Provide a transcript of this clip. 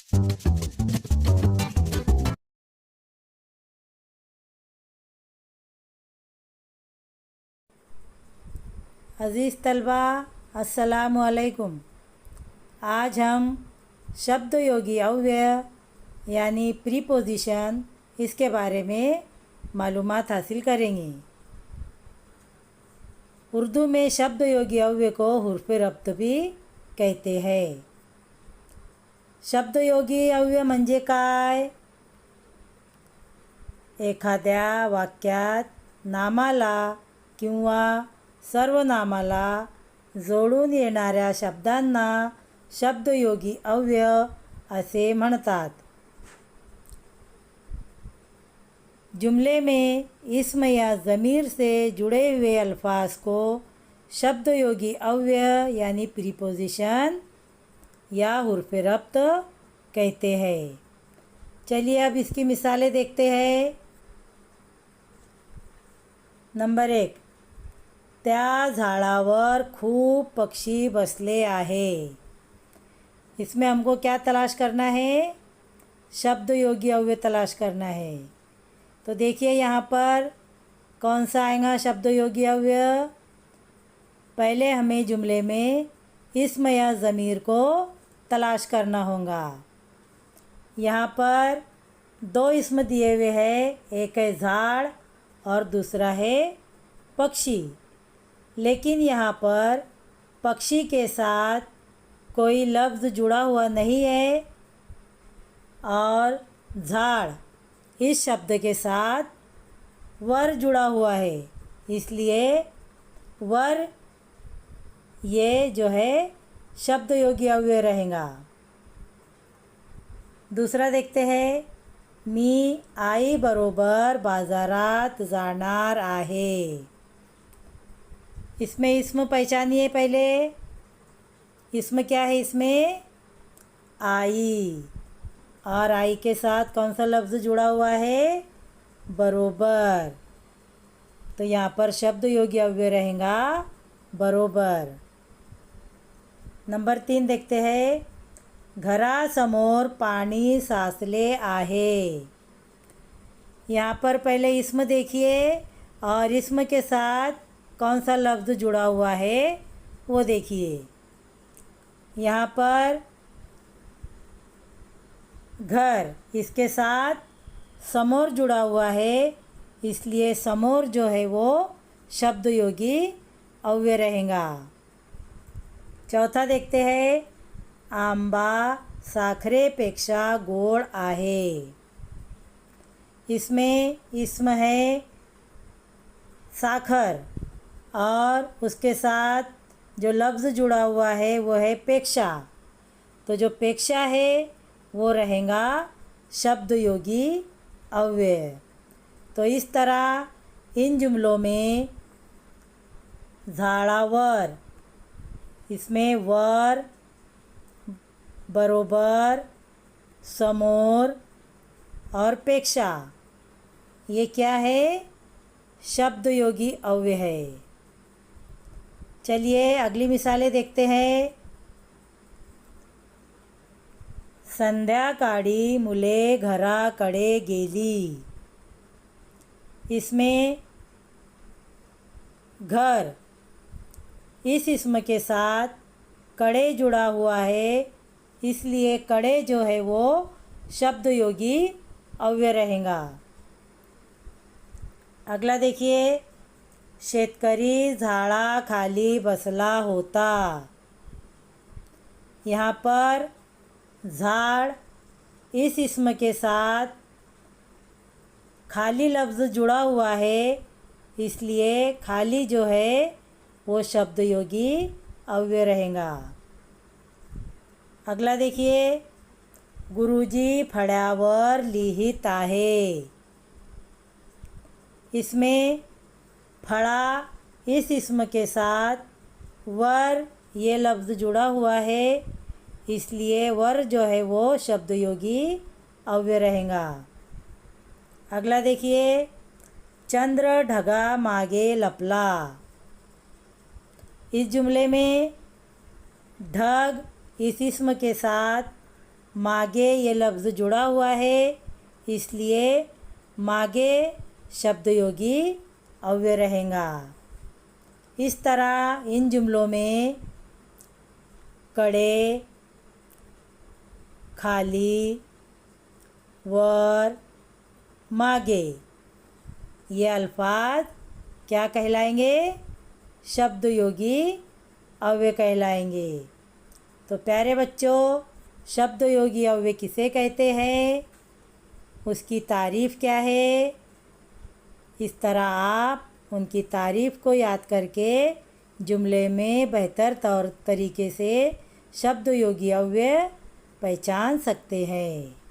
अज़ीज़ तलबा, अस्सलामु अलैकुम। आज हम शब्द योगी अव्यय यानी प्रीपोजिशन इसके बारे में मालूमात हासिल करेंगे। उर्दू में शब्द योगी अव्यय को हुर्फ़ रब्त भी कहते हैं। शब्द योगी अव्यय म्हणजे काय? एखाद्या वाक्यात नामाला किंवा सर्वनामाला जोडून येणाऱ्या शब्दांना शब्दयोगी अव्यय असे म्हणतात। जुमले में इस्म या ज़मीर से जुड़े हुए अल्फाज को शब्दयोगी अव्यय यानी प्रीपोजिशन या हुर्फ़ रब्त कहते हैं। चलिए अब इसकी मिसालें देखते हैं। नंबर 1, त्या झाडावर खूप पक्षी बसले आहे। इसमें हमको क्या तलाश करना है? शब्द योगी अव्यय तलाश करना है। तो देखिए यहाँ पर कौन सा आएगा शब्द योगी अव्यय। पहले हमें जुमले में इस्म या ज़मीर को तलाश करना होगा। यहाँ पर 2 इस्म दिए हुए हैं, एक है झाड़ और दूसरा है पक्षी। लेकिन यहाँ पर पक्षी के साथ कोई लफ्ज़ जुड़ा हुआ नहीं है और झाड़ इस शब्द के साथ वर जुड़ा हुआ है, इसलिए वर ये जो है शब्द योगी अव्यय रहेगा। दूसरा देखते हैं, मी आई बरोबर बाजारात जाणार आहे। इसमें इस्म पहचानिए। पहले इस्म क्या है? इसमें आई, और आई के साथ कौन सा लफ्ज़ जुड़ा हुआ है? बरोबर। तो यहाँ पर शब्द योगी अव्यय रहेगा बरोबर। नंबर 3 देखते हैं, घरासमोर पाणी साचले आहे। यहाँ पर पहले इस्म देखिए और इस्म के साथ कौन सा लफ्ज़ जुड़ा हुआ है वो देखिए। यहाँ पर घर, इसके साथ समोर जुड़ा हुआ है, इसलिए समोर जो है वो शब्द योगी अव्यय रहेगा। चौथा देखते हैं, आंबा साखरेपेक्षा गोड आहे। इसमें इस्म है साखर और उसके साथ जो लफ्ज़ जुड़ा हुआ है वो है पेक्षा। तो जो पेक्षा है वो रहेगा शब्द योगी अव्यय। तो इस तरह इन जुमलों में झाड़ावर, इसमें वर, बरोबर, समोर और पेक्षा, ये क्या है? शब्द योगी अव्यय है। चलिए अगली मिसालें देखते हैं। संध्याकाळी मुले घराकडे गेली। इसमें घर इस इस्म के साथ कड़े जुड़ा हुआ है, इसलिए कड़े जो है वो शब्द योगी अव्यय रहेगा। अगला देखिए, शेतकरी झाडाखाली बसला होता। यहाँ पर झाड़ इस इस्म के साथ खाली लफ्ज़ जुड़ा हुआ है, इसलिए खाली जो है वो शब्द योगी अव्यय रहेगा। अगला देखिए, गुरुजी फळ्यावर लिहित आहे। इसमें फड़ा इस इस्म के साथ वर ये लफ्ज़ जुड़ा हुआ है, इसलिए वर जो है वो शब्द योगी अव्यय रहेगा। अगला देखिए, चंद्र ढगा मागे लपला। इस जुमले में ढग इस इस्म के साथ मागे ये लफ्ज़ जुड़ा हुआ है, इसलिए मागे शब्दयोगी अव्यय रहेगा। इस तरह इन जुमलों में कड़े, खाली, वर, मागे ये अल्फाज क्या कहलाएंगे? शब्दयोगी अव्यय कहलाएंगे। तो प्यारे बच्चों, शब्दयोगी अव्यय किसे कहते हैं, उसकी तारीफ़ क्या है? इस तरह आप उनकी तारीफ़ को याद करके जुमले में बेहतर तरीके से शब्दयोगी अव्यय पहचान सकते हैं।